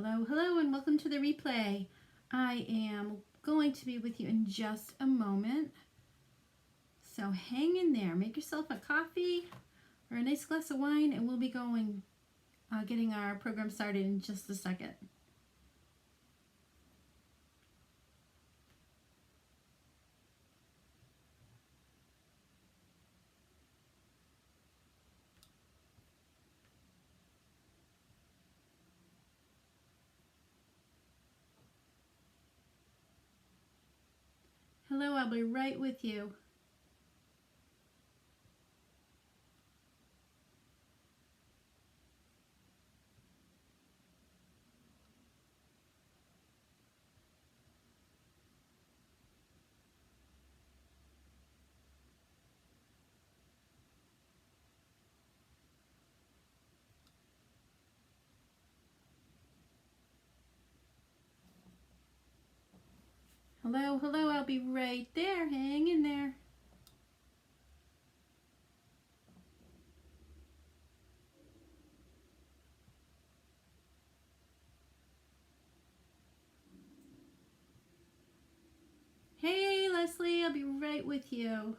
Hello, hello, and welcome to the replay. I am going to be with you in just a moment. So hang in there. Make yourself a coffee or a nice glass of wine, and we'll be getting our program started in just a second. Hello, I'll be right with you. Hello, hello, I'll be right there. Hang in there. Hey, Leslie, I'll be right with you.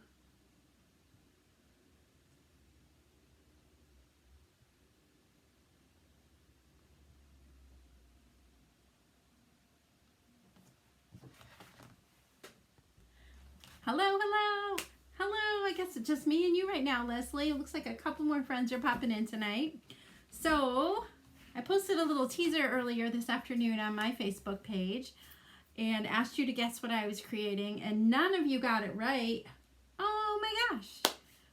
Hello, hello. Hello, I guess it's just me and you right now, Leslie. It looks like a couple more friends are popping in tonight. So, I posted a little teaser earlier this afternoon on my Facebook page and asked you to guess what I was creating, and none of you got it right. Oh my gosh.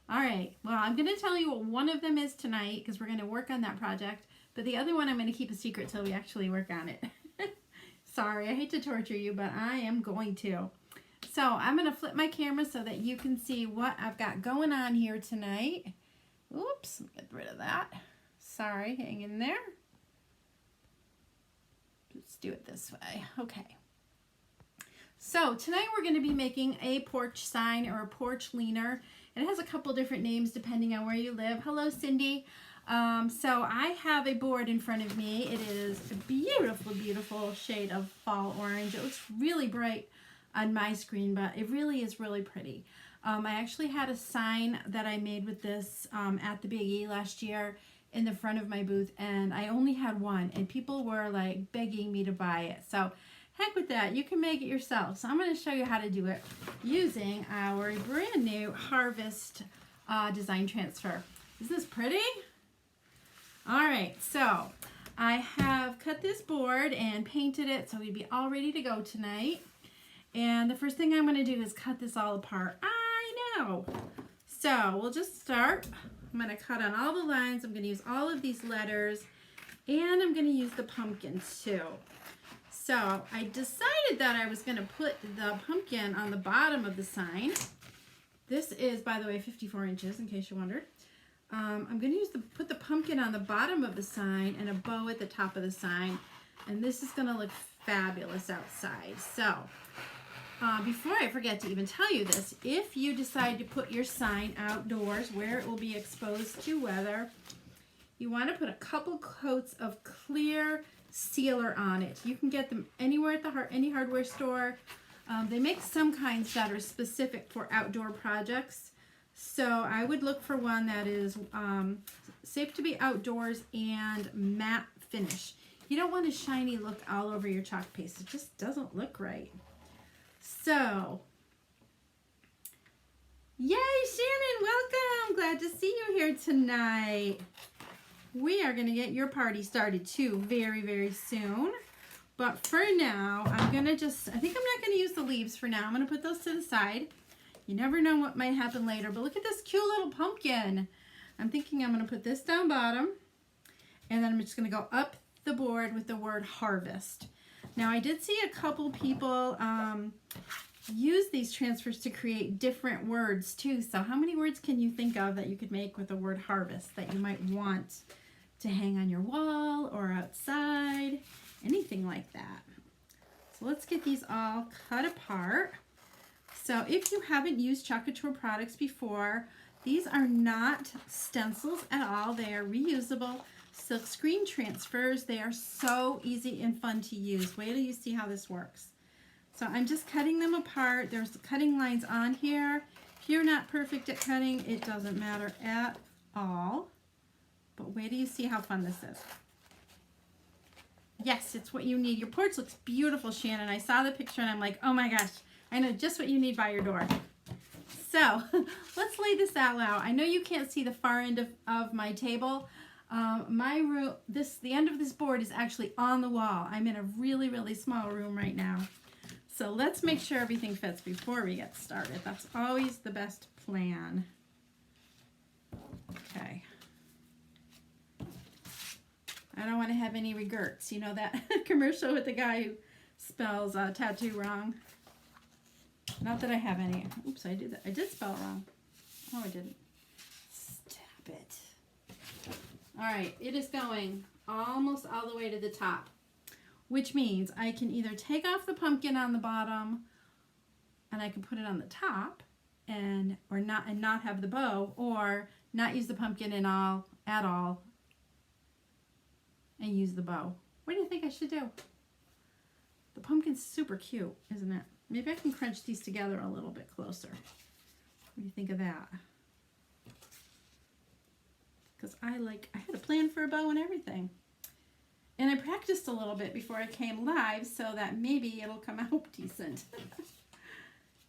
All right, well, I'm going to tell you what one of them is tonight because we're going to work on that project, but the other one I'm going to keep a secret till we actually work on it. Sorry, I hate to torture you, but I am going to. So I'm going to flip my camera so that you can see what I've got going on here tonight. Oops, get rid of that. Sorry, hang in there. Let's do it this way. Okay. So tonight we're going to be making a porch sign or a porch leaner. It has a couple different names depending on where you live. Hello, Cindy. So I have a board in front of me. It is a beautiful, beautiful shade of fall orange. It looks really bright on my screen, but it really is really pretty. I actually had a sign that I made with this at the Big E last year in the front of my booth, and I only had one, and people were like begging me to buy it. So heck with that, you can make it yourself. So I'm going to show you how to do it using our brand new Harvest design transfer. Isn't this pretty? All right, so I have cut this board and painted it so we'd be all ready to go tonight. And the first thing I'm going to do is cut this all apart. I know. So we'll just start. I'm going to cut on all the lines. I'm going to use all of these letters, and I'm going to use the pumpkins too. So I decided that I was going to put the pumpkin on the bottom of the sign. This is, by the way, 54 inches in case you wondered. I'm going to put the pumpkin on the bottom of the sign and a bow at the top of the sign. And this is going to look fabulous outside. So before I forget to even tell you this, if you decide to put your sign outdoors where it will be exposed to weather, you want to put a couple coats of clear sealer on it. You can get them anywhere at any hardware store. They make some kinds that are specific for outdoor projects. So I would look for one that is safe to be outdoors and matte finish. You don't want a shiny look all over your chalk paste. It just doesn't look right. So, yay, Shannon, welcome. Glad to see you here tonight. We are going to get your party started too very, very soon. But for now, I think I'm not going to use the leaves for now. I'm going to put those to the side. You never know what might happen later. But look at this cute little pumpkin. I'm thinking I'm going to put this down bottom. And then I'm just going to go up the board with the word harvest. Now I did see a couple people use these transfers to create different words too. So how many words can you think of that you could make with the word harvest that you might want to hang on your wall or outside, anything like that? So let's get these all cut apart. So if you haven't used Chalk Couture products before, these are not stencils at all. They are reusable. silk screen transfers. They are so easy and fun to use. Wait till you see how this works. So I'm just cutting them apart. There's cutting lines on here. If you're not perfect at cutting, it doesn't matter at all. But wait till you see how fun this is. Yes, it's what you need. Your porch looks beautiful, Shannon. I saw the picture and I'm like, oh my gosh, I know just what you need by your door. So let's lay this out. I know you can't see the far end of my table. My room, the end of this board is actually on the wall. I'm in a really, really small room right now. So let's make sure everything fits before we get started. That's always the best plan. Okay. I don't want to have any regrets. You know that commercial with the guy who spells tattoo wrong? Not that I have any. Oops, I did that. I did spell it wrong. Oh, I didn't. Stop it. All right, it is going almost all the way to the top, which means I can either take off the pumpkin on the bottom and I can put it on the top and not have the bow, or not use the pumpkin at all and use the bow. What do you think I should do? The pumpkin's super cute, isn't it? Maybe I can crunch these together a little bit closer. What do you think of that? Because I had a plan for a bow and everything. And I practiced a little bit before I came live so that maybe it'll come out decent.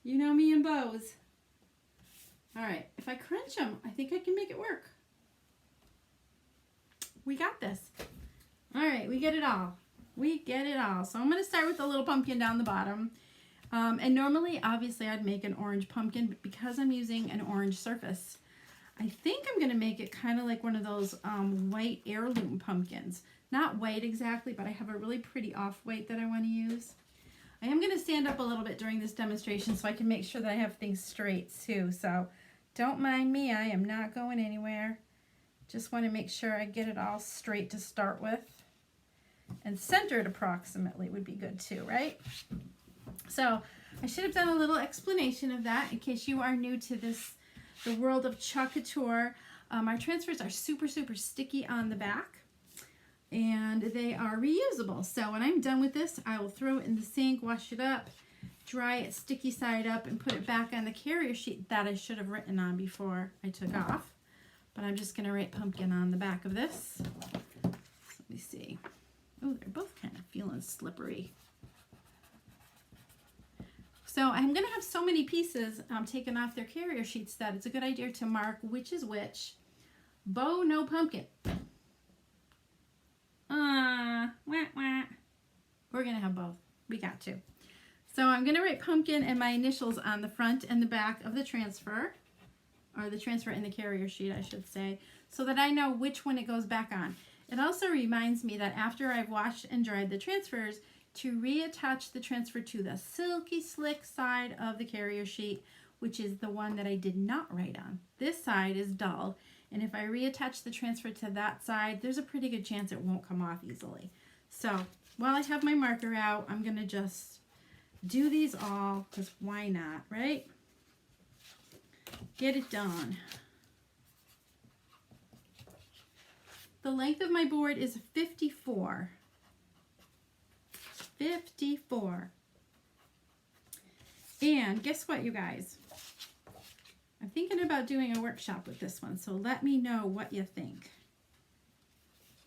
You know me and bows. All right, if I crunch them, I think I can make it work. We got this. All right, we get it all. We get it all. So I'm going to start with the little pumpkin down the bottom. And normally, obviously, I'd make an orange pumpkin, but because I'm using an orange surface, I think I'm going to make it kind of like one of those white heirloom pumpkins. Not white exactly, but I have a really pretty off-white that I want to use. I am going to stand up a little bit during this demonstration so I can make sure that I have things straight too. So don't mind me, I am not going anywhere. Just want to make sure I get it all straight to start with. And centered approximately would be good too, right? So I should have done a little explanation of that in case you are new to the world of Chalk Couture. Our transfers are super, super sticky on the back, and they are reusable. So when I'm done with this, I will throw it in the sink, wash it up, dry it sticky side up, and put it back on the carrier sheet that I should have written on before I took off. But I'm just going to write pumpkin on the back of this. So let me see. Oh, they're both kind of feeling slippery. So I'm going to have so many pieces taken off their carrier sheets that it's a good idea to mark which is which. Bow, no pumpkin. Wah, wah. We're going to have both. We got to. So I'm going to write pumpkin and my initials on the front and the back of the transfer, or the transfer in the carrier sheet, I should say, so that I know which one it goes back on. It also reminds me that after I've washed and dried the transfers, to reattach the transfer to the silky slick side of the carrier sheet, which is the one that I did not write on. This side is dull, and if I reattach the transfer to that side, there's a pretty good chance it won't come off easily. So while I have my marker out, I'm going to just do these all, because why not, right? Get it done. The length of my board is 54. 54. And guess what, you guys? I'm thinking about doing a workshop with this one, so let me know what you think.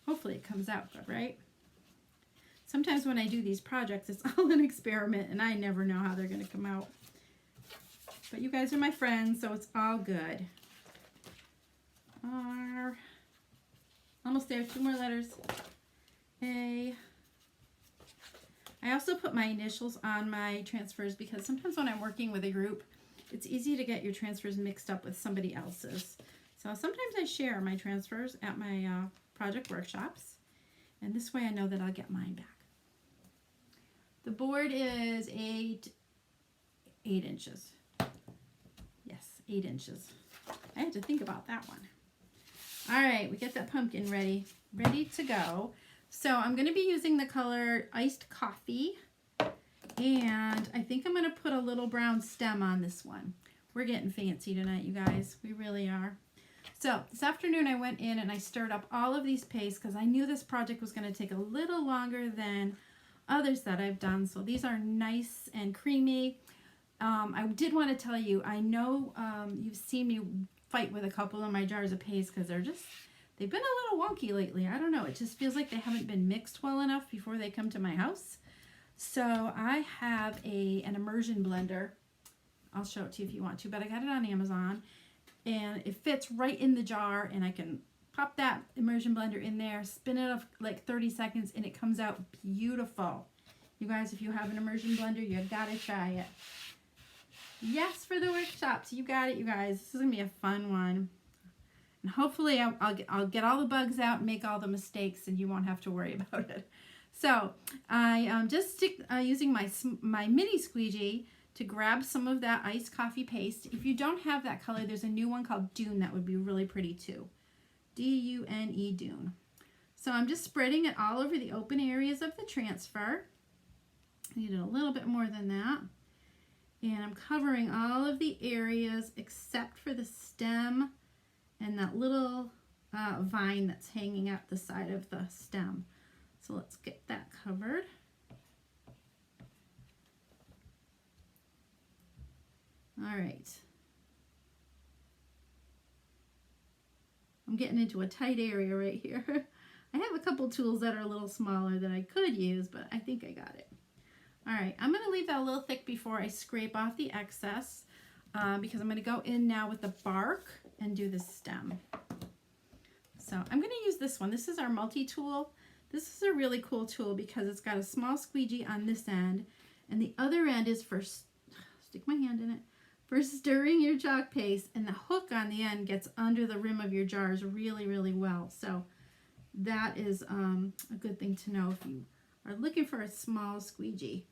Hopefully it comes out good, right? Sometimes when I do these projects, it's all an experiment, and I never know how they're going to come out. But you guys are my friends, so it's all good. R. Almost there, 2 more letters. A. I also put my initials on my transfers because sometimes when I'm working with a group, it's easy to get your transfers mixed up with somebody else's. So sometimes I share my transfers at my project workshops, and this way I know that I'll get mine back. The board is 8 inches. Yes, 8 inches. I had to think about that one. All right, we get that pumpkin ready to go. So I'm going to be using the color Iced Coffee, and I think I'm going to put a little brown stem on this one. We're getting fancy tonight, you guys. We really are. So this afternoon I went in and I stirred up all of these pastes because I knew this project was going to take a little longer than others that I've done. So these are nice and creamy. I did want to tell you, I know you've seen me fight with a couple of my jars of paste because they've been a little wonky lately. I don't know. It just feels like they haven't been mixed well enough before they come to my house. So I have an immersion blender. I'll show it to you if you want to, but I got it on Amazon and it fits right in the jar, and I can pop that immersion blender in there, spin it off like 30 seconds, and it comes out beautiful. You guys, if you have an immersion blender, you gotta try it. Yes, for the workshops. You got it, you guys. This is going to be a fun one. And hopefully I'll get all the bugs out and make all the mistakes, and you won't have to worry about it. So I just using my mini squeegee to grab some of that iced coffee paste. If you don't have that color, there's a new one called Dune that would be really pretty too. D-U-N-E, Dune. So I'm just spreading it all over the open areas of the transfer. I needed a little bit more than that. And I'm covering all of the areas except for the stem and that little vine that's hanging out the side of the stem. So let's get that covered. All right. I'm getting into a tight area right here. I have a couple tools that are a little smaller that I could use, but I think I got it. All right, I'm going to leave that a little thick before I scrape off the excess because I'm going to go in now with the bark and do the stem. So I'm going to use this one. This is our multi-tool. This is a really cool tool because it's got a small squeegee on this end, and the other end is for, stick my hand in it, for stirring your chalk paste, and the hook on the end gets under the rim of your jars really, really well. So that is a good thing to know if you are looking for a small squeegee.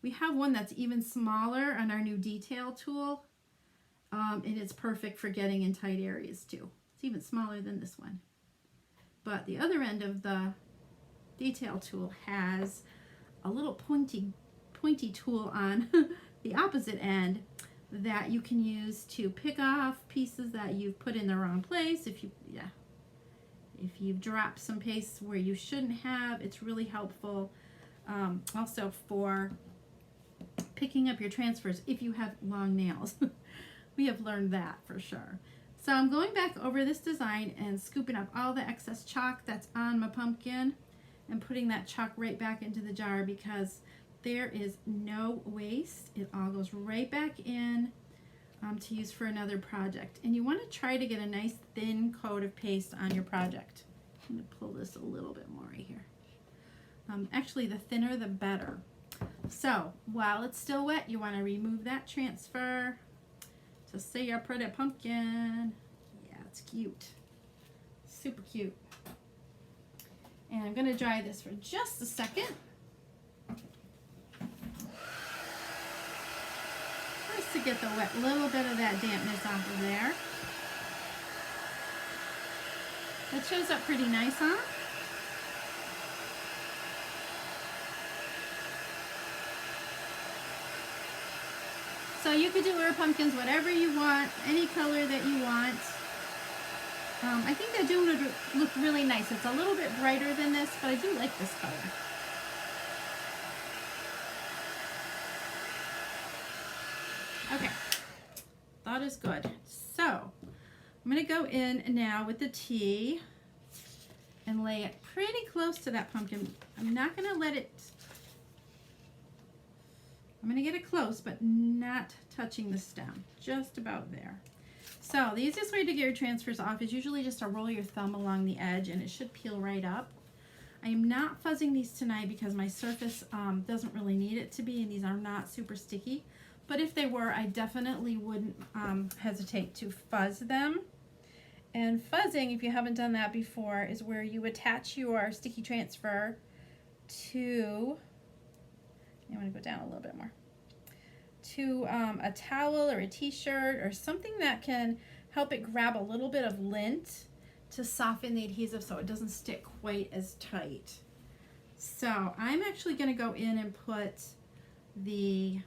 We have one that's even smaller on our new detail tool, and it's perfect for getting in tight areas too. It's even smaller than this one. But the other end of the detail tool has a little pointy tool on the opposite end that you can use to pick off pieces that you've put in the wrong place. If you've dropped some paste where you shouldn't have, it's really helpful. Also for picking up your transfers if you have long nails. We have learned that for sure. So I'm going back over this design and scooping up all the excess chalk that's on my pumpkin and putting that chalk right back into the jar because there is no waste. It all goes right back in to use for another project. And you want to try to get a nice thin coat of paste on your project. I'm going to pull this a little bit more right here. Actually, the thinner the better. So while it's still wet, you want to remove that transfer to see your pretty pumpkin. Yeah, it's cute. Super cute. And I'm going to dry this for just a second. Just to get the little bit of that dampness off of there. That shows up pretty nice, huh? So you could do your pumpkins whatever you want, any color that you want. I think that Dune would look really nice. It's a little bit brighter than this, but I do like this color. Okay, that is good. So I'm going to go in now with the tea and lay it pretty close to that pumpkin. I'm not going to let it, I'm going to get it close, but not touching the stem, just about there. So the easiest way to get your transfers off is usually just to roll your thumb along the edge and it should peel right up. I am not fuzzing these tonight because my surface doesn't really need it to be, and these are not super sticky. But if they were, I definitely wouldn't hesitate to fuzz them. And fuzzing, if you haven't done that before, is where you attach your sticky transfer to, I want to go down a little bit more, to a towel or a t-shirt or something that can help it grab a little bit of lint to soften the adhesive so it doesn't stick quite as tight. So I'm actually going to go in and put the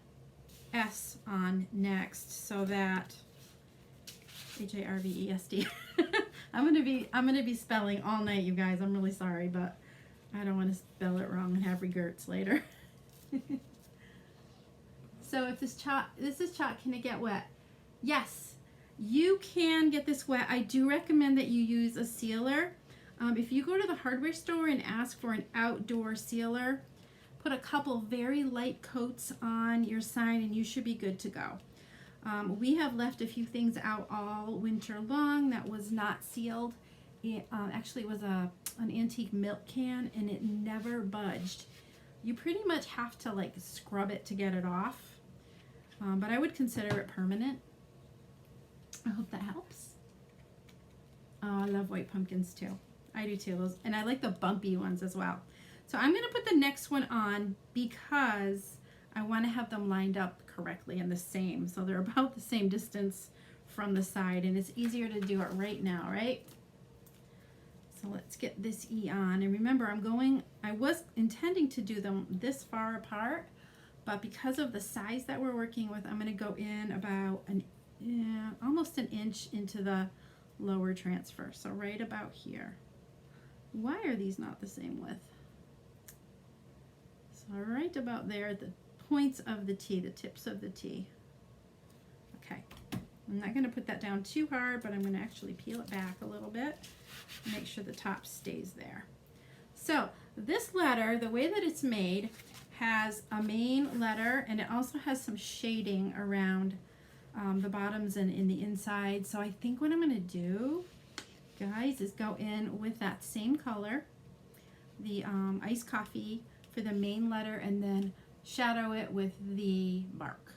S on next so that H-A-R-V-E-S-D I'm gonna be spelling all night, you guys. I'm really sorry, but I don't want to spell it wrong and have regrets later. So if this is chalk, can it get wet? Yes, you can get this wet. I do recommend that you use a sealer. If you go to the hardware store and ask for an outdoor sealer, put a couple very light coats on your sign and you should be good to go. We have left a few things out all winter long that was not sealed. It actually was an antique milk can and it never budged. You pretty much have to like scrub it to get it off, but I would consider it permanent. I hope that helps. Oh, I love white pumpkins too. I do too. Those, and I like the bumpy ones as well. So I'm going to put the next one on because I want to have them lined up correctly and the same. So they're about the same distance from the side and it's easier to do it right now, right? So let's get this E on. And remember, I was intending to do them this far apart, but because of the size that we're working with, I'm going to go in about almost an inch into the lower transfer. So right about here. Why are these not the same width? So right about there at the points of the T, the tips of the T. Okay, I'm not going to put that down too hard, but I'm going to actually peel it back a little bit and make sure the top stays there. So this letter, the way that it's made, has a main letter and it also has some shading around the bottoms and in the inside. So I think what I'm going to do, guys, is go in with that same color, the iced coffee for the main letter, and then shadow it with the bark.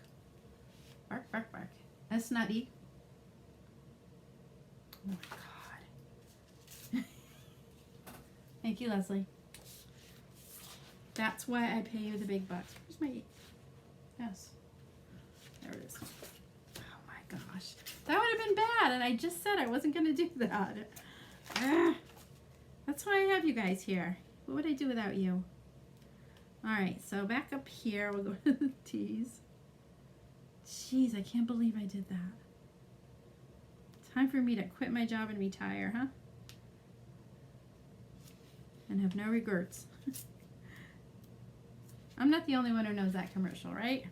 Bark, bark, bark. That's not E. Oh my God. Thank you, Leslie. That's why I pay you the big bucks. Where's my E? Yes. There it is. Oh my gosh. That would have been bad, and I just said I wasn't going to do that. That's why I have you guys here. What would I do without you? All right, so back up here, we'll go to the T's. Jeez, I can't believe I did that. Time for me to quit my job and retire, huh? And have no regrets. I'm not the only one who knows that commercial, right?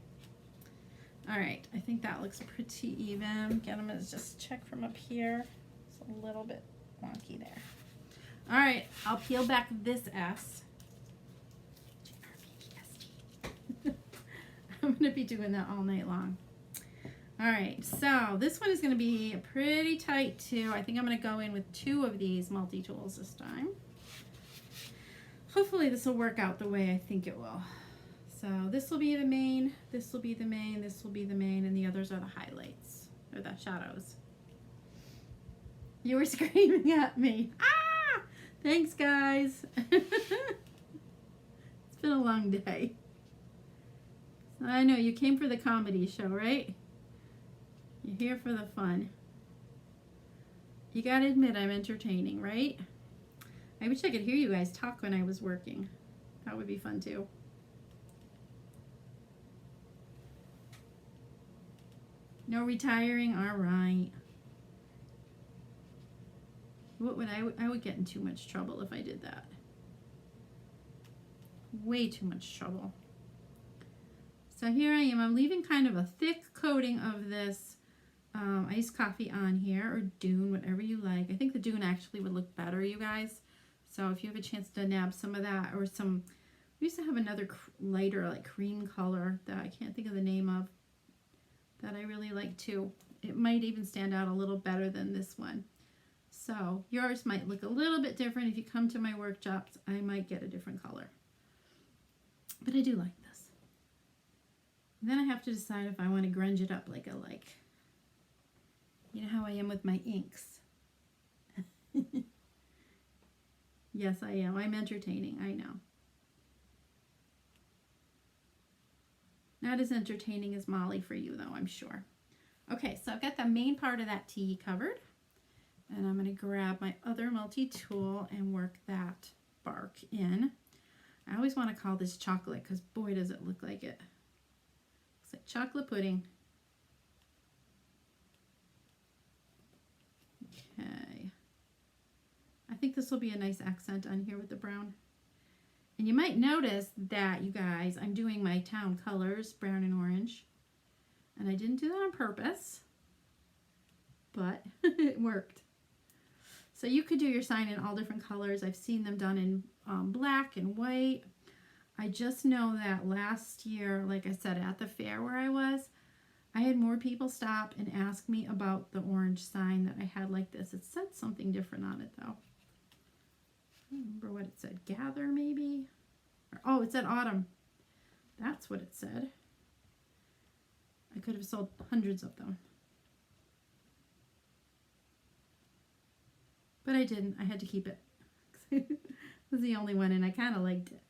All right, I think that looks pretty even. Again, I'm gonna just check from up here. It's a little bit wonky there. All right, I'll peel back this S. I'm going to be doing that all night long. All right, so this one is going to be pretty tight too. I think I'm going to go in with 2 of these multi-tools this time. Hopefully this will work out the way I think it will. So this will be the main, this will be the main, this will be the main, and the others are the highlights, or the shadows. You were screaming at me. Ah! Thanks, guys. It's been a long day. I know, you came for the comedy show, right? You're here for the fun. You gotta admit I'm entertaining, right? I wish I could hear you guys talk when I was working. That would be fun too. No retiring? All right. What would I would get in too much trouble if I did that. Way too much trouble. So here I am. I'm leaving kind of a thick coating of this iced coffee on here, or Dune, whatever you like. I think the Dune actually would look better, you guys. So if you have a chance to nab some of that, or some, we used to have another lighter, like cream color that I can't think of the name of, that I really like too. It might even stand out a little better than this one. So yours might look a little bit different. If you come to my workshops, I might get a different color. But I do like this. And then I have to decide if I want to grunge it up like I like. You know how I am with my inks. Yes, I am. I'm entertaining, I know. Not as entertaining as Molly for you, though, I'm sure. Okay, so I've got the main part of that T covered. And I'm going to grab my other multi-tool and work that bark in. I always want to call this chocolate because boy does it look like it. Looks like chocolate pudding. Okay. think this will be a nice accent on here with the brown. And you might notice that, you guys, I'm doing my town colors, brown and orange. And I didn't do that on purpose, but it worked. So you could do your sign in all different colors. I've seen them done in black and white. I just know that last year, like I said, at the fair where I was, I had more people stop and ask me about the orange sign that I had like this. It said something different on it though. I don't remember what it said. Gather maybe? Or, oh, it said autumn. That's what it said. I could have sold hundreds of them. But I didn't. I had to keep it. It was the only one and I kind of liked it.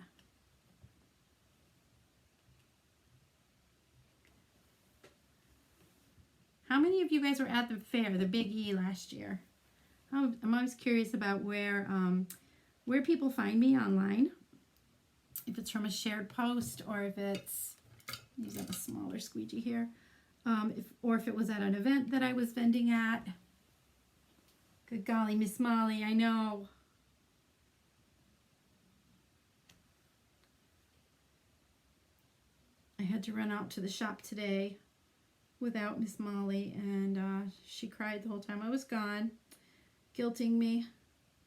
How many of you guys were at the fair, the Big E, last year? I'm always curious about where people find me online. If it's from a shared post or if it's, using a smaller squeegee here, or if it was at an event that I was vending at. Good golly, Miss Molly, I know. I had to run out to the shop today without Miss Molly, and she cried the whole time I was gone, guilting me,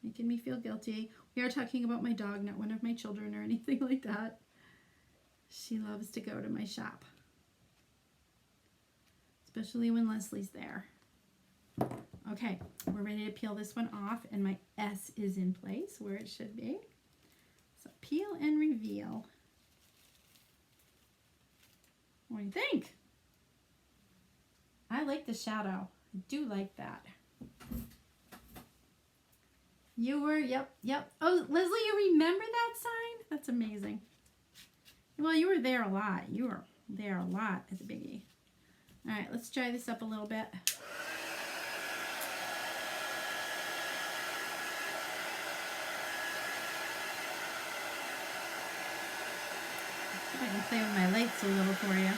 making me feel guilty. We are talking about my dog, not one of my children or anything like that. She loves to go to my shop, especially when Leslie's there. Okay, we're ready to peel this one off, and my S is in place where it should be. So peel and reveal. What do you think? I like the shadow. I do like that. You were, yep. Oh, Leslie, you remember that sign? That's amazing. Well, you were there a lot. You were there a lot at the Big E. All right, let's dry this up a little bit. I can play with my lights a little for you.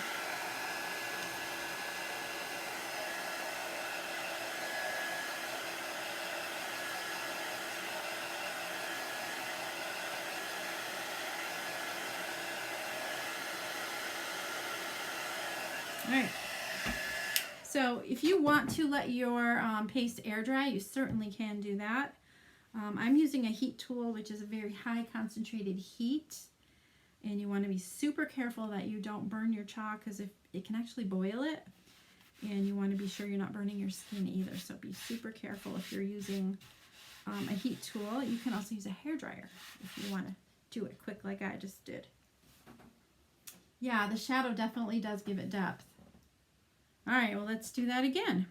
All right. So if you want to let your paste air dry, you certainly can do that. I'm using a heat tool, which is a very high concentrated heat. And you want to be super careful that you don't burn your chalk, because if it can actually boil it, and you want to be sure you're not burning your skin either. So be super careful if you're using a heat tool. You can also use a hairdryer if you want to do it quick like I just did. Yeah, the shadow definitely does give it depth. All right, well, let's do that again.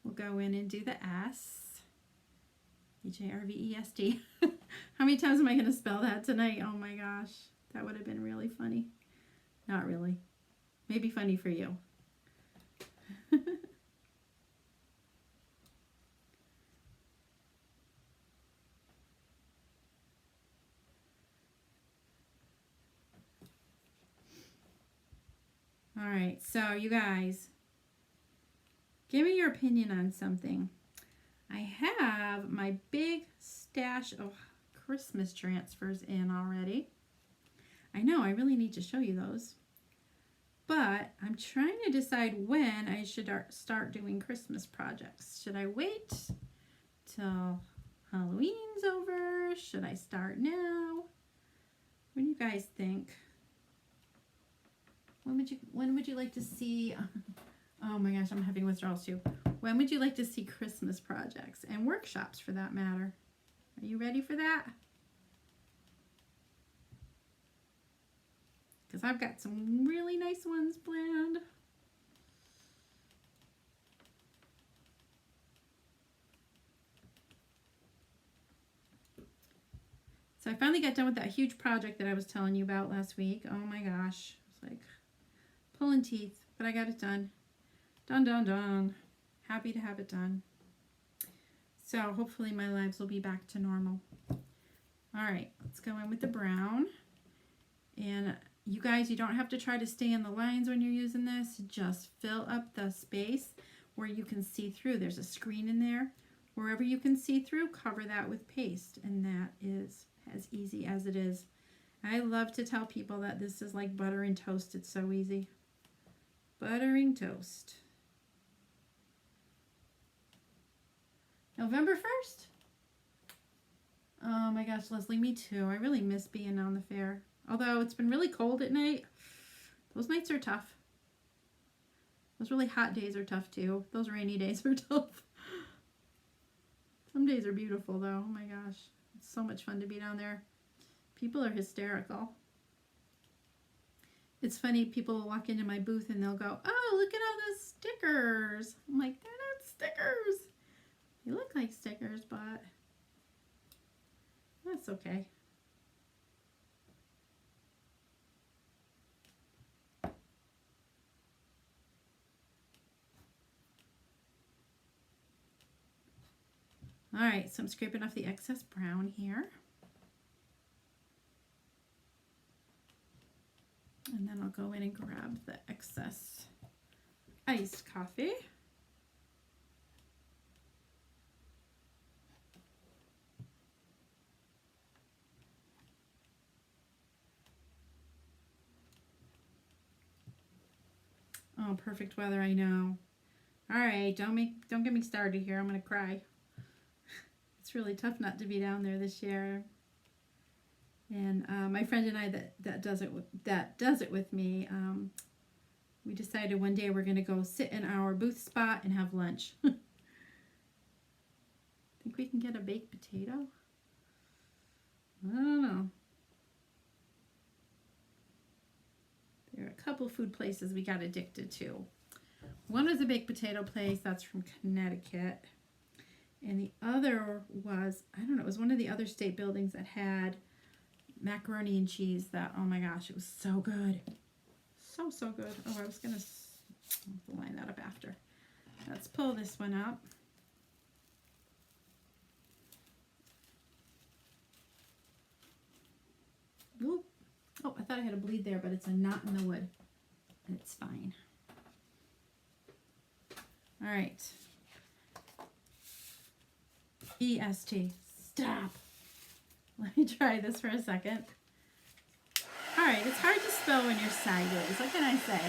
We'll go in and do the S. H-A-R-V-E-S-T. How many times am I going to spell that tonight? Oh my gosh, that would have been really funny. Not really. Maybe funny for you. All right, so you guys, give me your opinion on something. I have my big stash of Christmas transfers in already. I know, I really need to show you those. But I'm trying to decide when I should start doing Christmas projects. Should I wait till Halloween's over? Should I start now? What do you guys think? When would you like to see? Oh my gosh, I'm having withdrawals too. When would you like to see Christmas projects and workshops for that matter? Are you ready for that? Because I've got some really nice ones planned. So I finally got done with that huge project that I was telling you about last week. Oh my gosh. It's like pulling teeth, but I got it done. Done. Happy to have it done. So hopefully my lives will be back to normal. All right, let's go in with the brown. And you guys, you don't have to try to stay in the lines when you're using this. Just fill up the space where you can see through. There's a screen in there Wherever you can see through, cover that with paste, and that is as easy as it is. I love to tell people that this is like butter and toast. It's so easy. Buttering toast. November 1st? Oh my gosh, Leslie, me too. I really miss being on the fair. Although it's been really cold at night. Those nights are tough. Those really hot days are tough too. Those rainy days are tough. Some days are beautiful though. Oh my gosh. It's so much fun to be down there. People are hysterical. It's funny, people will walk into my booth and they'll go, oh, look at all those stickers. I'm like, they're not stickers. They look like stickers, but that's okay. All right, so I'm scraping off the excess brown here. And then I'll go in and grab the excess iced coffee. Oh, perfect weather, I know. All right, don't get me started here. I'm gonna cry. It's really tough not to be down there this year. And my friend and I that does it with me, we decided one day we're gonna go sit in our booth spot and have lunch. Think we can get a baked potato? I don't know. There are a couple food places we got addicted to. One was a baked potato place that's from Connecticut. And the other was, I don't know, it was one of the other state buildings that had macaroni and cheese that, oh my gosh, it was so good. So good. Oh, I was going to line that up after. Let's pull this one up. Oop. Oh, I thought I had a bleed there, but it's a knot in the wood. It's fine. All right. EST. Stop. Let me try this for a second. All right, it's hard to spell when you're sideways. What can I say?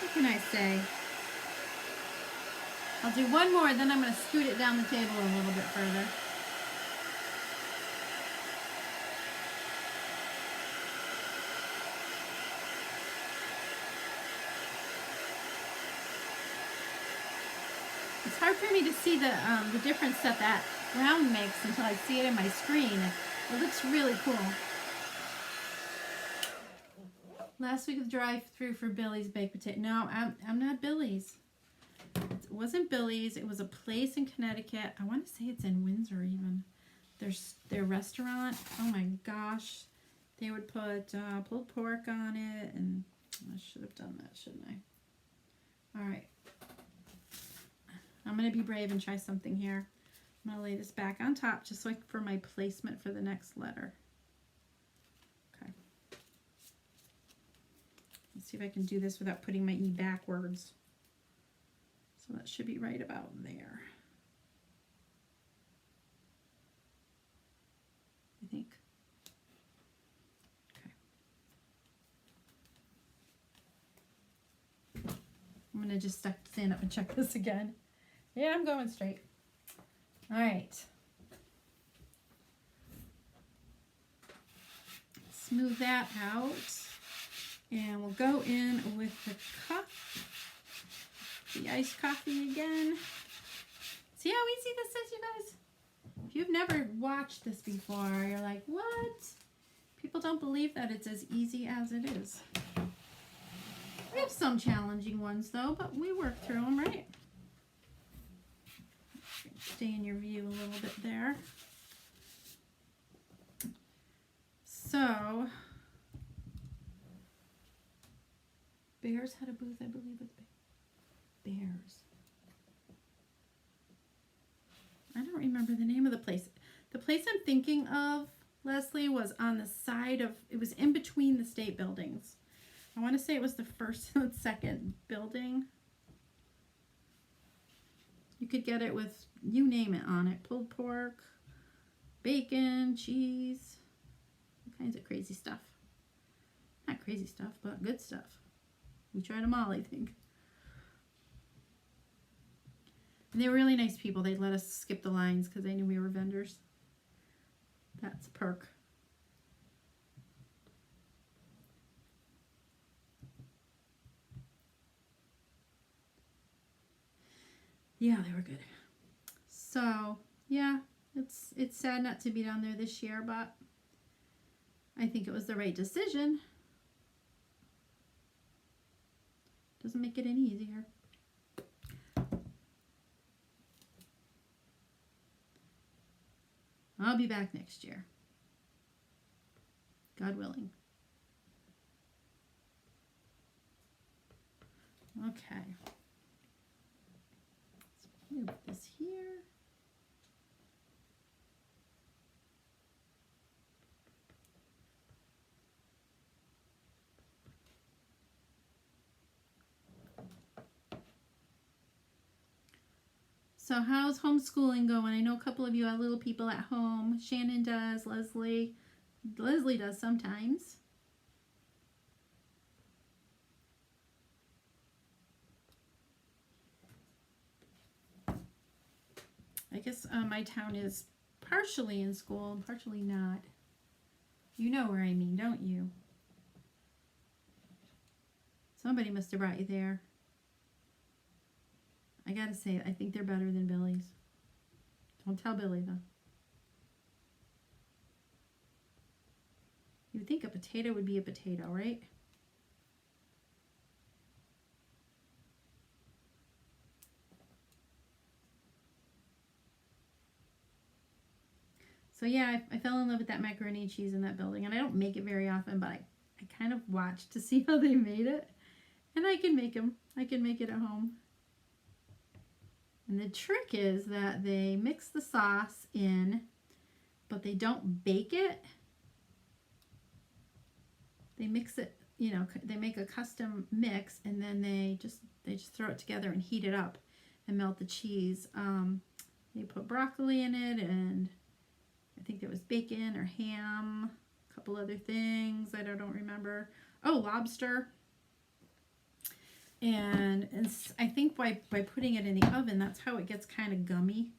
What can I say? I'll do one more, then I'm going to scoot it down the table a little bit further. It's hard for me to see the difference that brown makes until I see it in my screen. It looks really cool. Last week of drive-through for Billy's Baked Potato. No, I'm not Billy's. It wasn't Billy's. It was a place in Connecticut. I want to say it's in Windsor even. Their restaurant. Oh my gosh. They would put pulled pork on it, and I should have done that, shouldn't I? All right. I'm going to be brave and try something here. I'm going to lay this back on top just like for my placement for the next letter. Okay. Let's see if I can do this without putting my E backwards. So that should be right about there. I think. Okay. I'm going to just stand up and check this again. Yeah, I'm going straight. All right. Smooth that out. And we'll go in with the cup. The iced coffee again. See how easy this is, you guys? If you've never watched this before, you're like, what? People don't believe that it's as easy as it is. We have some challenging ones, though, but we work through them, right? Stay in your view a little bit there. So, Bears had a booth, I believe, with Bears. I don't remember the name of the place. The place I'm thinking of, Leslie, was on the side of, it was in between the state buildings. I want to say it was the first and second building. You could get it with, you name it on it. Pulled pork, bacon, cheese, all kinds of crazy stuff. Not crazy stuff, but good stuff. We tried them all, I think. And they were really nice people. They let us skip the lines because they knew we were vendors. That's a perk. Yeah, they were good. So, yeah, it's sad not to be down there this year, but I think it was the right decision. Doesn't make it any easier. I'll be back next year. God willing. Okay. Let's move this here. So how's homeschooling going? I know a couple of you have little people at home. Shannon does, Leslie does sometimes. I guess my town is partially in school and partially not. You know where I mean, don't you? Somebody must have brought you there. I gotta say, I think they're better than Billy's. Don't tell Billy, though. You would think a potato would be a potato, right? So yeah, I fell in love with that macaroni and cheese in that building. And I don't make it very often, but I kind of watched to see how they made it. And I can make them. I can make it at home. And the trick is that they mix the sauce in, but they don't bake it. They mix it, you know, they make a custom mix, and then they just throw it together and heat it up and melt the cheese. They put broccoli in it, and I think there was bacon or ham, a couple other things I don't remember. Oh, lobster. And I think by putting it in the oven, that's how it gets kind of gummy.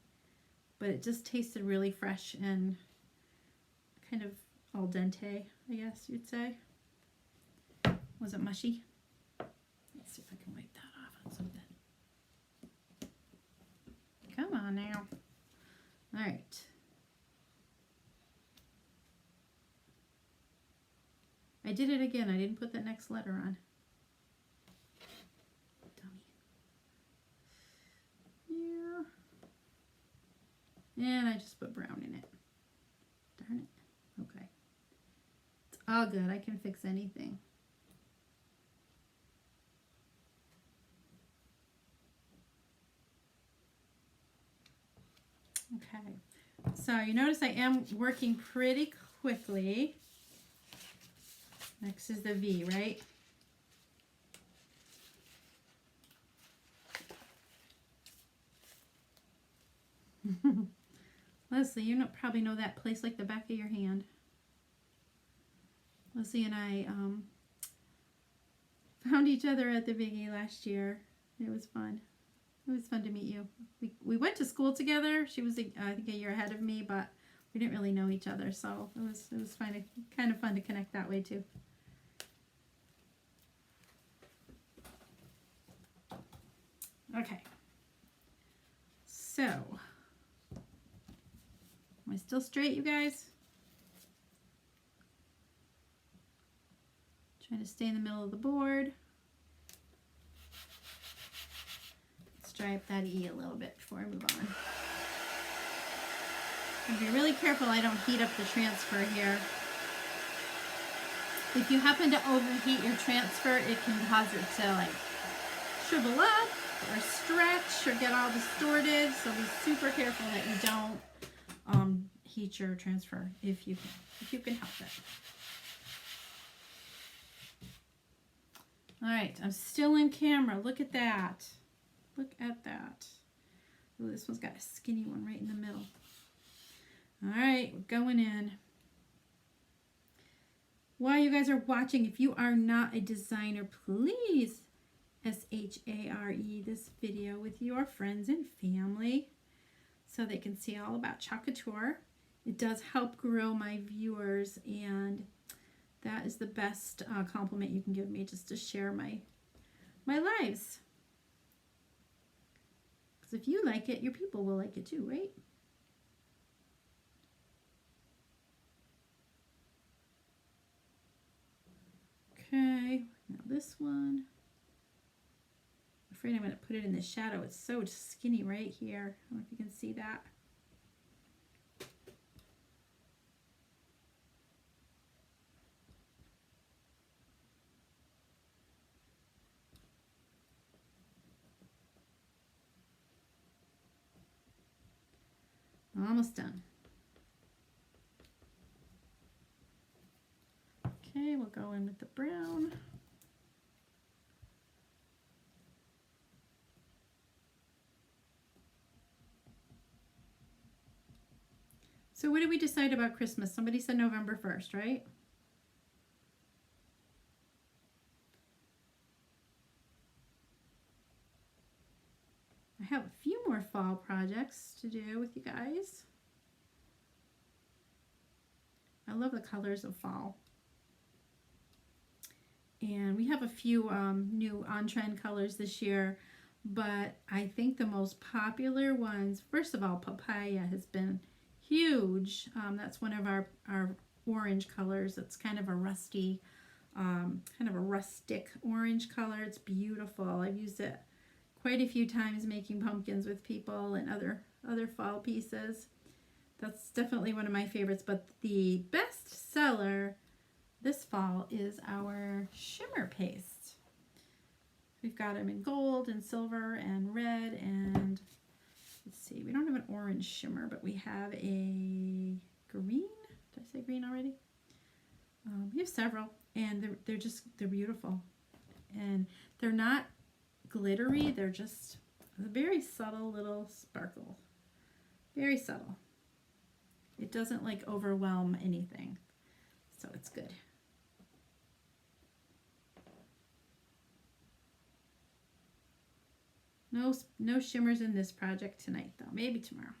But it just tasted really fresh and kind of al dente, I guess you'd say. Was it mushy? Let's see if I can wipe that off on something. Come on now. All right. I did it again. I didn't put that next letter on. And I just put brown in it. Darn it. Okay. It's all good. I can fix anything. Okay. So you notice I am working pretty quickly. Next is the V, right? Leslie, you probably know that place like the back of your hand. Leslie and I found each other at the Biggie last year. It was fun. It was fun to meet you. We went to school together. She was, I think, a year ahead of me, but we didn't really know each other, so it was fun, kind of fun to connect that way too. Okay. So, am I still straight, you guys? Trying to stay in the middle of the board. Let's dry up that E a little bit before I move on. And be really careful I don't heat up the transfer here. If you happen to overheat your transfer, it can cause it to like shrivel up or stretch or get all distorted. So be super careful that you don't heat your transfer if you can help it. All right, I'm still in camera. Look at that. Look at that. Ooh, this one's got a skinny one right in the middle. All right, we're going in. While you guys are watching, if you are not a designer, please share this video with your friends and family so they can see all about Chalk Couture. It does help grow my viewers, and that is the best compliment you can give me, just to share my lives. Because if you like it, your people will like it too, right? Okay, now this one. I'm afraid I'm going to put it in the shadow. It's so skinny right here. I don't know if you can see that. Almost done. Okay, we'll go in with the brown. So what did we decide about Christmas? Somebody said November 1st, right? I have a few more fall projects to do with you guys. I love the colors of fall. And we have a few new on-trend colors this year, but I think the most popular ones, first of all, papaya has been huge. That's one of our orange colors. It's kind of a rusty, kind of a rustic orange color. It's beautiful. I've used it quite a few times making pumpkins with people and other fall pieces. That's definitely one of my favorites, but the best seller this fall is our shimmer paste. We've got them in gold and silver and red, and let's see, we don't have an orange shimmer, but we have a green. Did I say green already? We have several, and they're beautiful, and they're not glittery. They're just a very subtle little sparkle, very subtle. It doesn't like overwhelm anything, so it's good. No shimmers in this project tonight, though. Maybe tomorrow.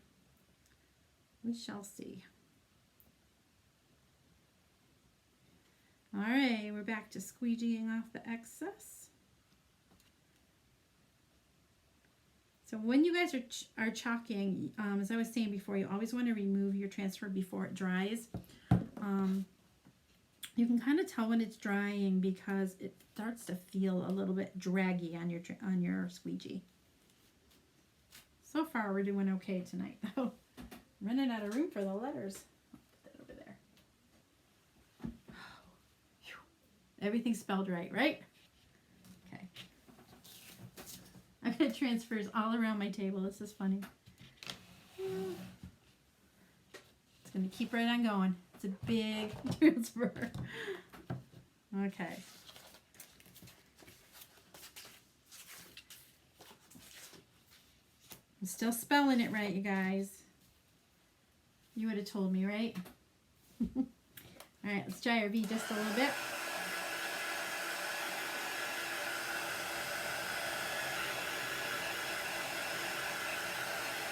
We shall see. All right, we're back to squeegeeing off the excess. So when you guys are chalking, as I was saying before, you always want to remove your transfer before it dries. You can kind of tell when it's drying because it starts to feel a little bit draggy on your squeegee. So far, we're doing okay tonight, though. Running out of room for the letters. I'll put that over there. Everything's spelled right, right? Okay. I've got transfers all around my table. This is funny. It's going to keep right on going. It's a big transfer. Okay. I'm still spelling it right, you guys. You would have told me, right? All right, let's try our V just a little bit.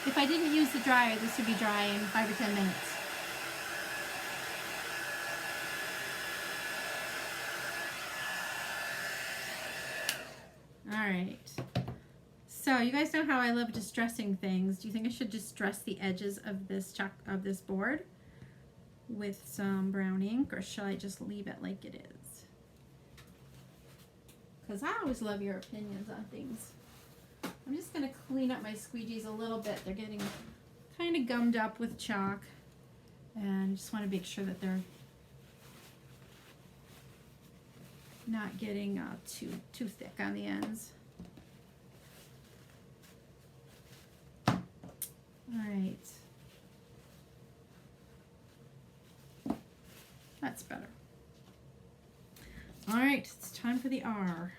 If I didn't use the dryer, this would be dry in 5 or 10 minutes. All right. So you guys know how I love distressing things. Do you think I should distress the edges of this board with some brown ink, or shall I just leave it like it is? Because I always love your opinions on things. I'm just going to clean up my squeegees a little bit. They're getting kind of gummed up with chalk, and just want to make sure that they're not getting too thick on the ends. All right. That's better. All right, it's time for the R.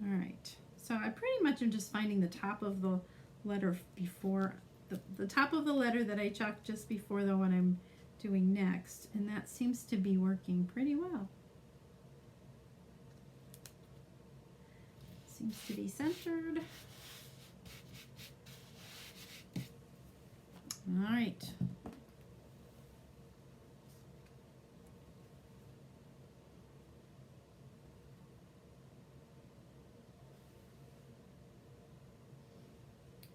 All right, so I pretty much am just finding the top of the letter before, the top of the letter that I chalked just before the one I'm doing next, and that seems to be working pretty well. Seems to be centered. All right.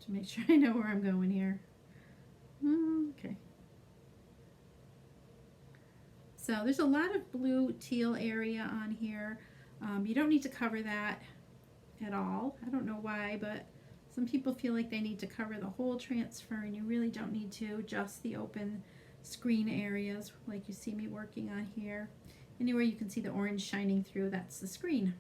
To make sure I know where I'm going here. Okay. So there's a lot of blue teal area on here. You don't need to cover that at all. I don't know why, but some people feel like they need to cover the whole transfer, and you really don't need to, just the open screen areas like you see me working on here. Anywhere you can see the orange shining through, that's the screen.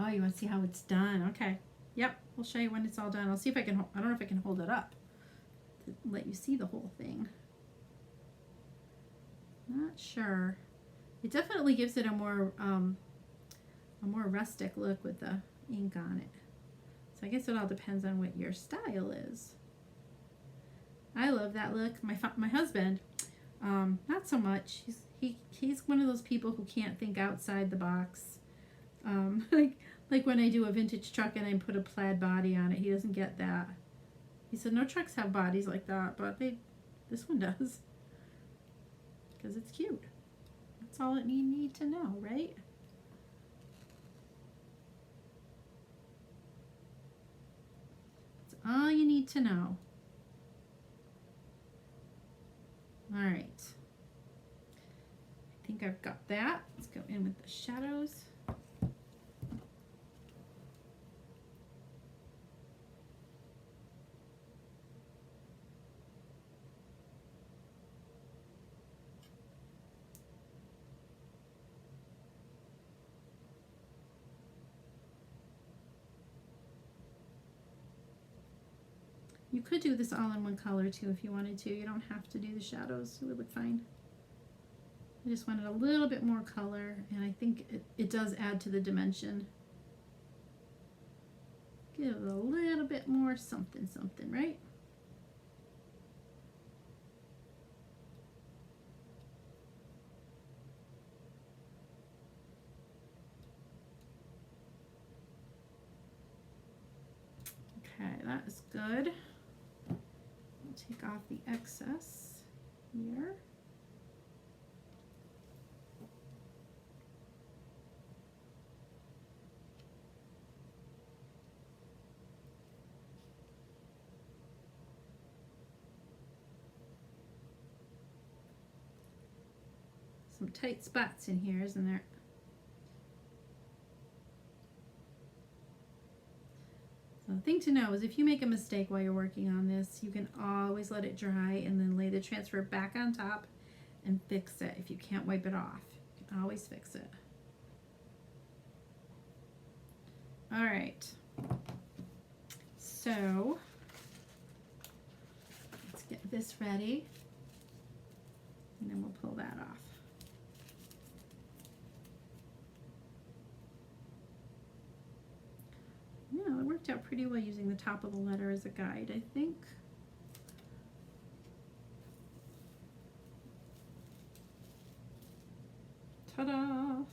Oh, you want to see how it's done? Okay. Yep, we'll show you when it's all done. I'll see if I can, I don't know if I can hold it up to let you see the whole thing. Not sure. It definitely gives it a more rustic look with the ink on it. So I guess it all depends on what your style is. I love that look. My husband, not so much. He's one of those people who can't think outside the box. Like when I do a vintage truck and I put a plaid body on it, he doesn't get that. He said no trucks have bodies like that, but this one does, because it's cute. That's all you need to know, right? That's all you need to know. All right. I think I've got that. Let's go in with the shadows. You could do this all in one color too if you wanted to. You don't have to do the shadows. It would look fine. I just wanted a little bit more color, and I think it does add to the dimension. Give it a little bit more something, something, right? Okay, that is good. Take off the excess here. Some tight spots in here, isn't there? So the thing to know is if you make a mistake while you're working on this, you can always let it dry and then lay the transfer back on top and fix it. If you can't wipe it off, you can always fix it. All right. So let's get this ready, and then we'll pull that off. Yeah, it worked out pretty well using the top of the letter as a guide, I think. Ta-da!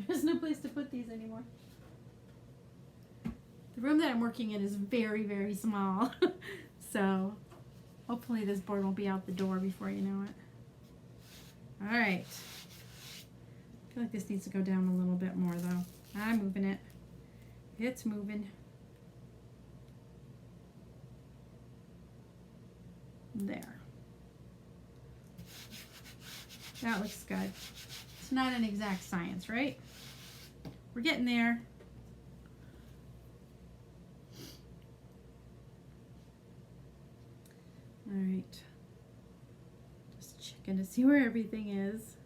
There's no place to put these anymore. The room that I'm working in is very, very small. So hopefully this board won't be out the door before you know it. All right. I feel like this needs to go down a little bit more though. I'm moving it. It's moving. There. That looks good. It's not an exact science, right? We're getting there. All right. Just checking to see where everything is.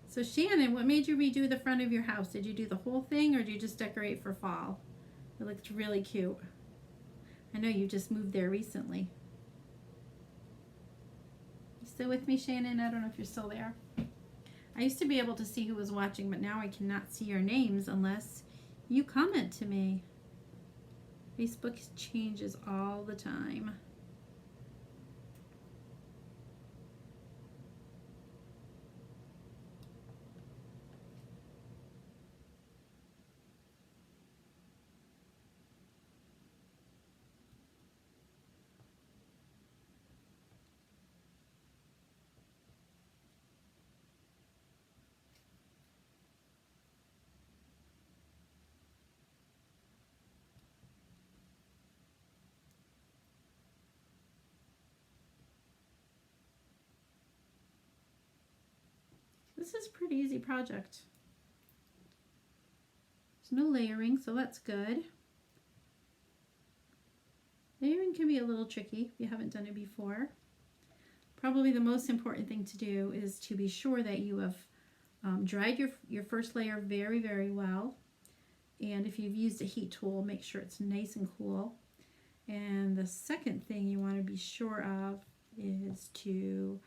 So Shannon, what made you redo the front of your house? Did you do the whole thing or did you just decorate for fall? It looks really cute. I know you just moved there recently. You still with me, Shannon? I don't know if you're still there. I used to be able to see who was watching, but now I cannot see your names unless you comment to me. Facebook changes all the time. This is a pretty easy project. There's no layering, so that's good. Layering can be a little tricky if you haven't done it before. Probably the most important thing to do is to be sure that you have dried your first layer very, very well. And if you've used a heat tool, make sure it's nice and cool. And the second thing you want to be sure of is to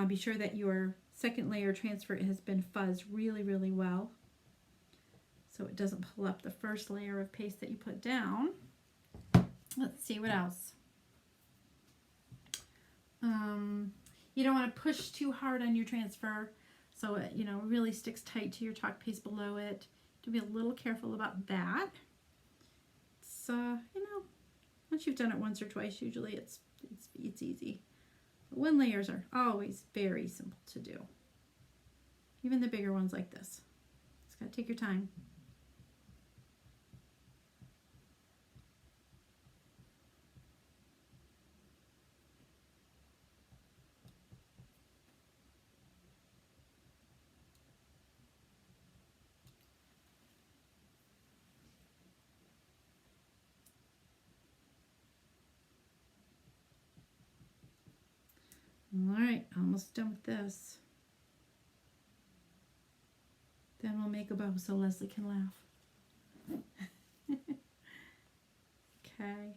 be sure that your second layer transfer has been fuzzed really, really well, so it doesn't pull up the first layer of paste that you put down. Let's see what else. You don't want to push too hard on your transfer so it, really sticks tight to your chalk paste below it. To be a little careful about that. It's once you've done it once or twice, usually it's easy. But one layers are always very simple to do. Even the bigger ones like this. Just gotta take your time. All right, almost done with this. Then we'll make a bow so Leslie can laugh. Okay.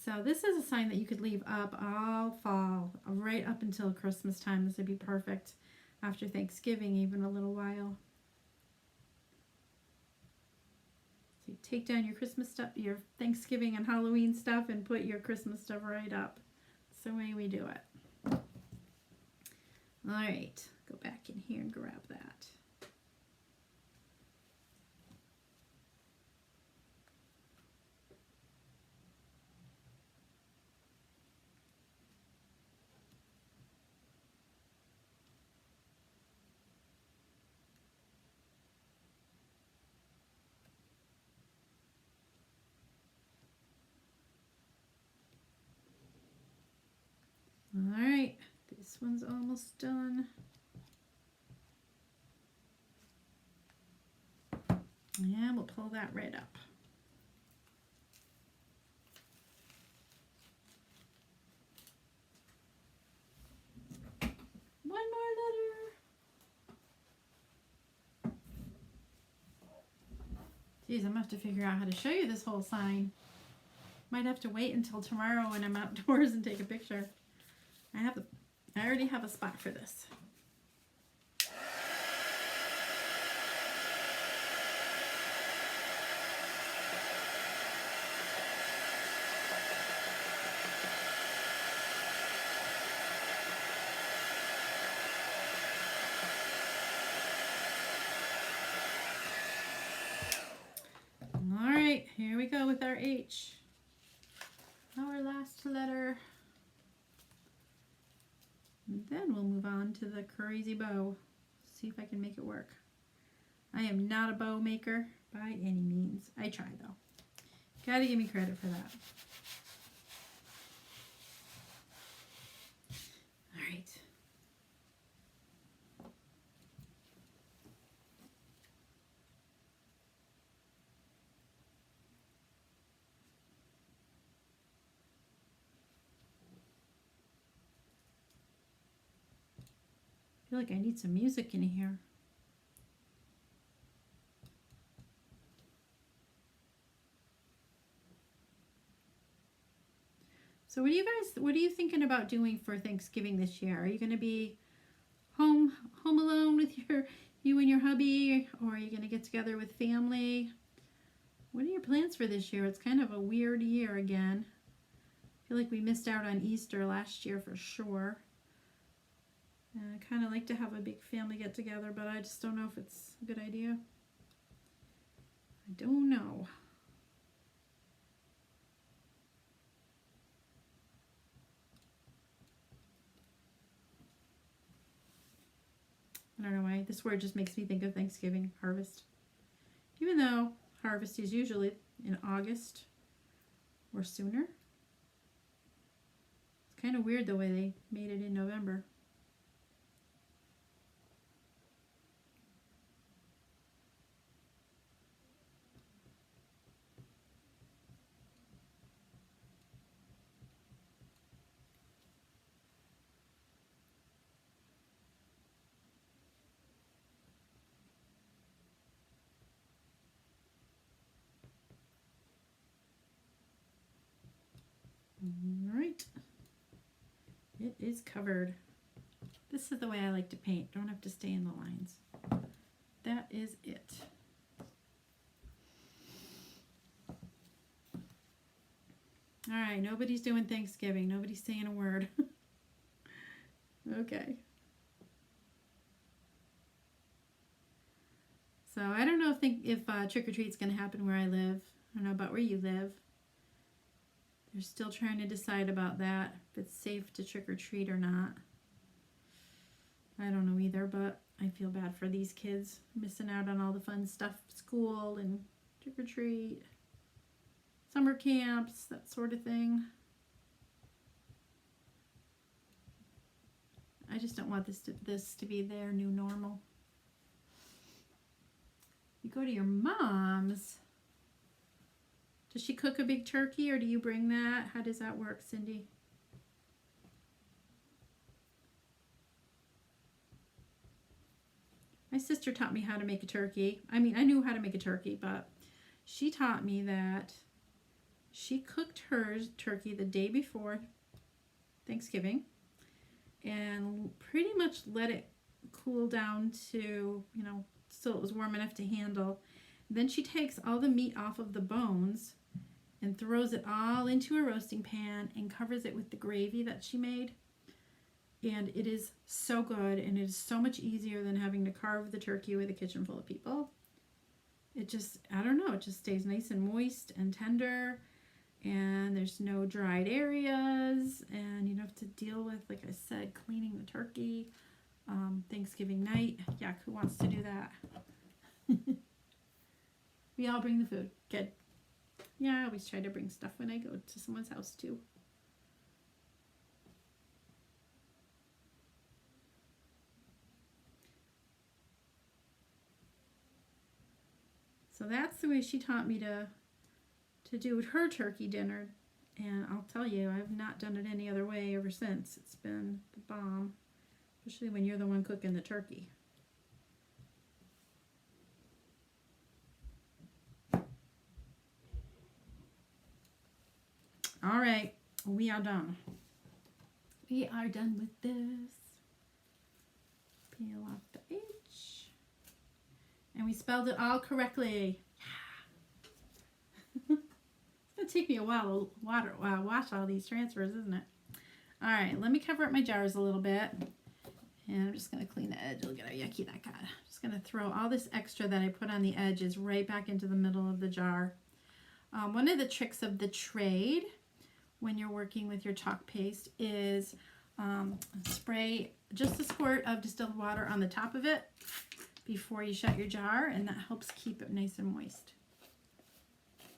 So this is a sign that you could leave up all fall, right up until Christmas time. This would be perfect after Thanksgiving, even a little while. So you take down your Christmas stuff, your Thanksgiving and Halloween stuff, and put your Christmas stuff right up. That's the way we do it. All right, go back in here and grab that. All right, this one's almost done. And we'll pull that right up. One more letter. Geez, I'm gonna have to figure out how to show you this whole sign. Might have to wait until tomorrow when I'm outdoors and take a picture. I already have a spot for this. All right, here we go with our H. Our last letter. And then we'll move on to the crazy bow. See if I can make it work. I am not a bow maker by any means. I try though. Gotta give me credit for that. All right. feel like I need some music in here. So what are you thinking about doing for Thanksgiving this year? Are you going to be home alone with you and your hubby, or are you going to get together with family? What are your plans for this year? It's kind of a weird year again. I feel like we missed out on Easter last year for sure. And I kind of like to have a big family get together, but I just don't know if it's a good idea. I don't know. I don't know why. This word just makes me think of Thanksgiving, harvest. Even though harvest is usually in August or sooner. It's kind of weird the way they made it in November. All right. It is covered. This is the way I like to paint. Don't have to stay in the lines. That is it. All right, nobody's doing Thanksgiving. Nobody's saying a word. Okay. So I don't know if trick-or-treat's going to happen where I live. I don't know about where you live. They're still trying to decide about that, if it's safe to trick-or-treat or not. I don't know either, but I feel bad for these kids missing out on all the fun stuff, school and trick-or-treat, summer camps, that sort of thing. I just don't want this to be their new normal. You go to your mom's. Does she cook a big turkey, or do you bring that? How does that work, Cindy? My sister taught me how to make a turkey. I mean, I knew how to make a turkey, but she taught me that she cooked her turkey the day before Thanksgiving and pretty much let it cool down to, so it was warm enough to handle. Then she takes all the meat off of the bones and throws it all into a roasting pan and covers it with the gravy that she made. And it is so good, and it is so much easier than having to carve the turkey with a kitchen full of people. It just, I don't know, it just stays nice and moist and tender, and there's no dried areas, and you don't have to deal with, like I said, cleaning the turkey Thanksgiving night. Yeah, who wants to do that? We all bring the food. Good. Yeah, I always try to bring stuff when I go to someone's house too. So that's the way she taught me to do her turkey dinner. And I'll tell you, I've not done it any other way ever since. It's been the bomb, especially when you're the one cooking the turkey. All right, we are done. We are done with this. Peel off the H. And we spelled it all correctly. Yeah. It's going to take me a while to wash all these transfers, isn't it? All right, let me cover up my jars a little bit. And I'm just going to clean the edge. Look at how yucky that got. I'm just going to throw all this extra that I put on the edges right back into the middle of the jar. One of the tricks of the trade when you're working with your chalk paste is spray just a squirt of distilled water on the top of it before you shut your jar, and that helps keep it nice and moist.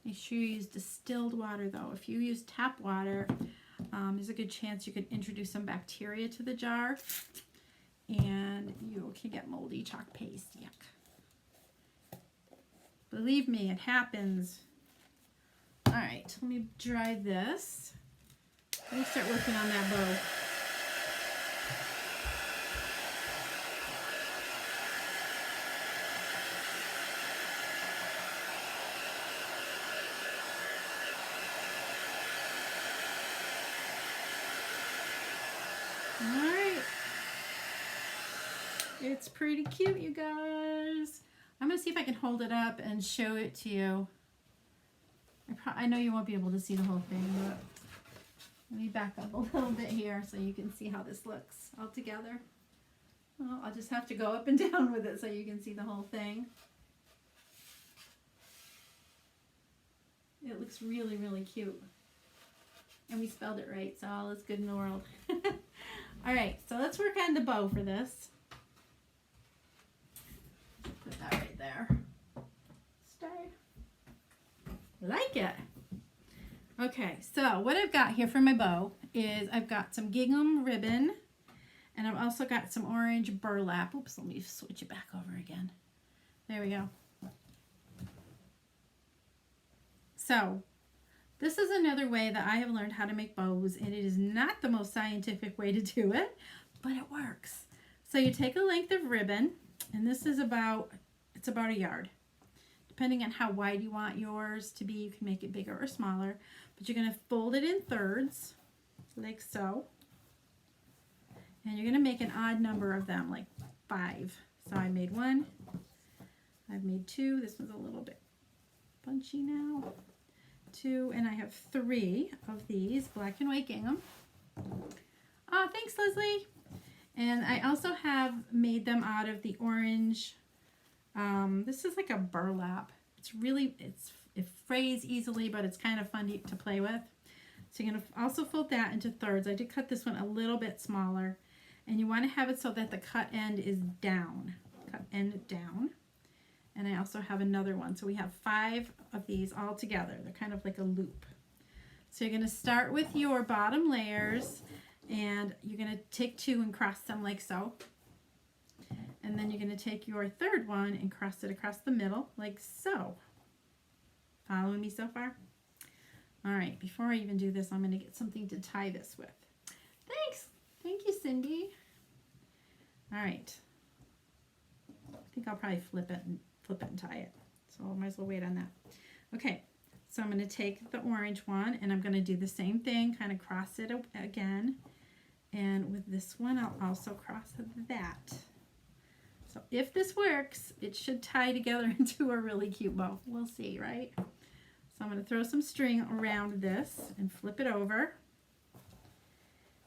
Make sure you use distilled water though. If you use tap water, there's a good chance you could introduce some bacteria to the jar and you can get moldy chalk paste. Yuck. Believe me, it happens. All right, let me dry this. Let me start working on that bow. it's pretty cute, you guys. I'm going to see if I can hold it up and show it to you. I know you won't be able to see the whole thing, but let me back up a little bit here so you can see how this looks all together. Well, I'll just have to go up and down with it so you can see the whole thing. It looks really, really cute. And we spelled it right, so all is good in the world. All right, so let's work on the bow for this. Put that right there. Stay. Like it. Okay, so what I've got here for my bow is I've got some gingham ribbon, and I've also got some orange burlap. Oops, let me switch it back over again. There we go. So this is another way that I have learned how to make bows, and it is not the most scientific way to do it, but it works. So you take a length of ribbon, and this is about a yard. Depending on how wide you want yours to be, you can make it bigger or smaller, but you're going to fold it in thirds, like so. And you're going to make an odd number of them, like 5. So I made 1, I've made 2, this one's a little bit bunchy now, 2, and I have 3 of these black and white gingham. Oh, thanks, Leslie. And I also have made them out of the orange. This is like a burlap. It frays easily, but it's kind of fun to play with. So you're going to also fold that into thirds. I did cut this one a little bit smaller, and you want to have it so that the cut end is down. Cut end down. And I also have another one. So we have 5 of these all together. They're kind of like a loop. So you're going to start with your bottom layers, and you're going to take 2 and cross them like so. And then you're going to take your third one and cross it across the middle like so. Following me so far? All right, before I even do this, I'm going to get something to tie this with. Thanks. Thank you, Cindy. All right. I think I'll probably flip it and tie it. So I might as well wait on that. Okay, so I'm going to take the orange one, and I'm going to do the same thing, kind of cross it again. And with this one, I'll also cross that. So if this works, it should tie together into a really cute bow. We'll see, right? So I'm going to throw some string around this and flip it over.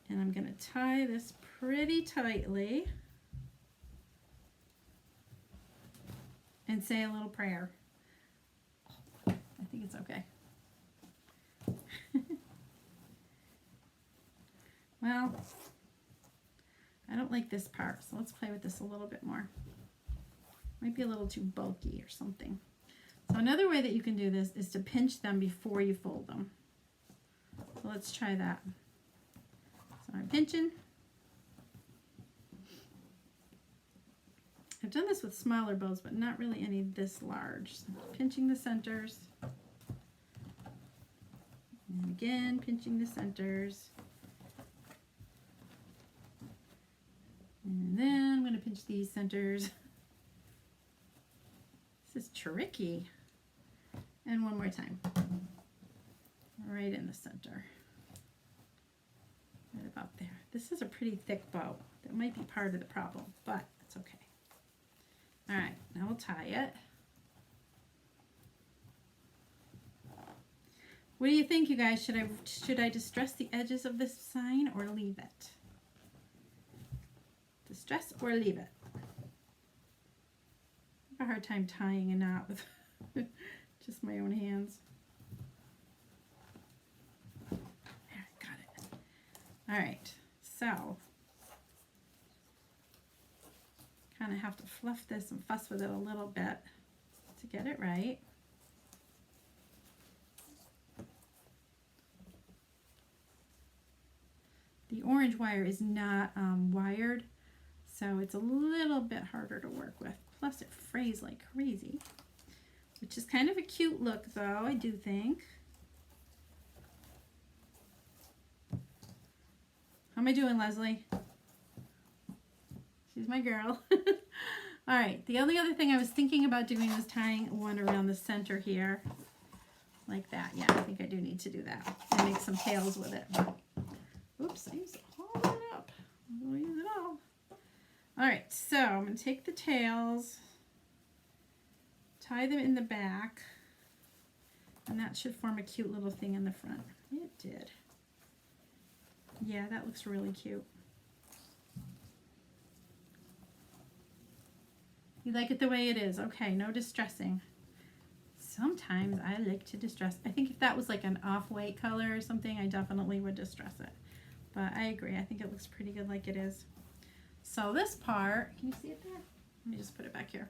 And I'm going to tie this pretty tightly and say a little prayer. I think it's okay. Well, I don't like this part, so let's play with this a little bit more. Might be a little too bulky or something. So another way that you can do this is to pinch them before you fold them. So let's try that. So I'm pinching. I've done this with smaller bows, but not really any this large. So pinching the centers. And again, pinching the centers. And then I'm going to pinch these centers. This is tricky. And one more time. Right in the center. Right about there. This is a pretty thick bow. That might be part of the problem, but it's okay. All right, now we'll tie it. What do you think, you guys? Should I distress the edges of this sign or leave it? Distress or leave it? I have a hard time tying a knot with just my own hands. There, got it. All right, so kind of have to fluff this and fuss with it a little bit to get it right. The orange wire is not wired, so it's a little bit harder to work with. Plus it frays like crazy, which is kind of a cute look though, I do think. How am I doing, Leslie? She's my girl. All right, the only other thing I was thinking about doing was tying one around the center here, like that. Yeah, I think I do need to do that and make some tails with it. Oops, I used all that up. I'll use it all. All right, so I'm going to take the tails, tie them in the back, and that should form a cute little thing in the front. It did. Yeah, that looks really cute. You like it the way it is. Okay, no distressing. Sometimes I like to distress. I think if that was like an off-white color or something, I definitely would distress it. But I agree. I think it looks pretty good like it is. So this part, can you see it there? Let me just put it back here.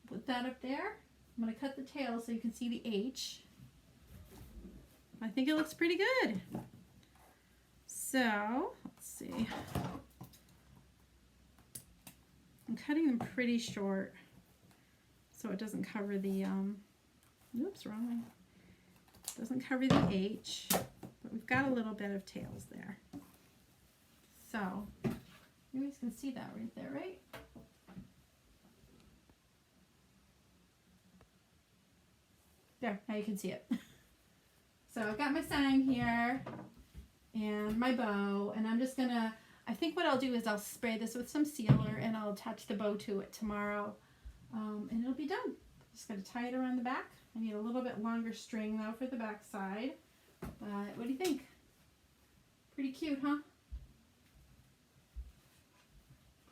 Put that up there. I'm going to cut the tail so you can see the H. I think it looks pretty good. So, let's see. I'm cutting them pretty short so it doesn't cover the, oops, wrong way. Doesn't cover the H, but we've got a little bit of tails there. So, you guys can see that right there, right? There, now you can see it. So I've got my sign here and my bow, and I'm just gonna, I think what I'll do is I'll spray this with some sealer and I'll attach the bow to it tomorrow, and it'll be done. Just gonna tie it around the back. I need a little bit longer string though for the back side, but what do you think? Pretty cute, huh?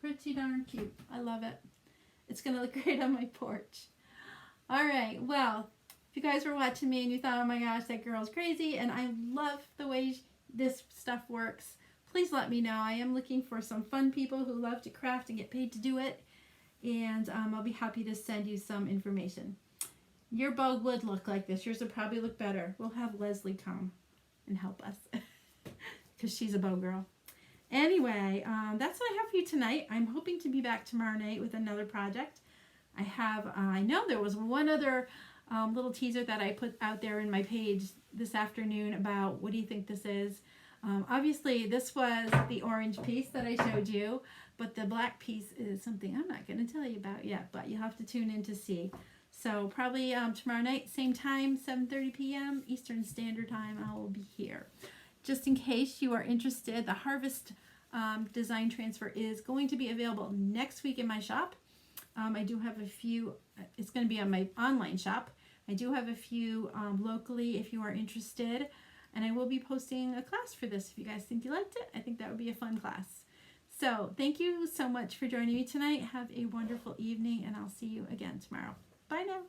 Pretty darn cute. I love it. It's gonna look great on my porch. All right, well, if you guys were watching me and you thought, oh my gosh, that girl's crazy, and I love the way this stuff works, please let me know. I am looking for some fun people who love to craft and get paid to do it, and I'll be happy to send you some information. Your bow would look like this. Yours would probably look better. We'll have Leslie come and help us because she's a bow girl. Anyway, that's what I have for you tonight. I'm hoping to be back tomorrow night with another project. I know there was one other little teaser that I put out there in my page this afternoon about what do you think this is. Obviously this was the orange piece that I showed you, but the black piece is something I'm not going to tell you about yet, but you'll have to tune in to see. So probably tomorrow night, same time, 7:30 p.m. Eastern Standard Time, I will be here. Just in case you are interested, the Harvest Design Transfer is going to be available next week in my shop. I do have a few, it's going to be on my online shop. I do have a few locally if you are interested, and I will be posting a class for this if you guys think you liked it. I think that would be a fun class. So thank you so much for joining me tonight. Have a wonderful evening, and I'll see you again tomorrow. Bye now.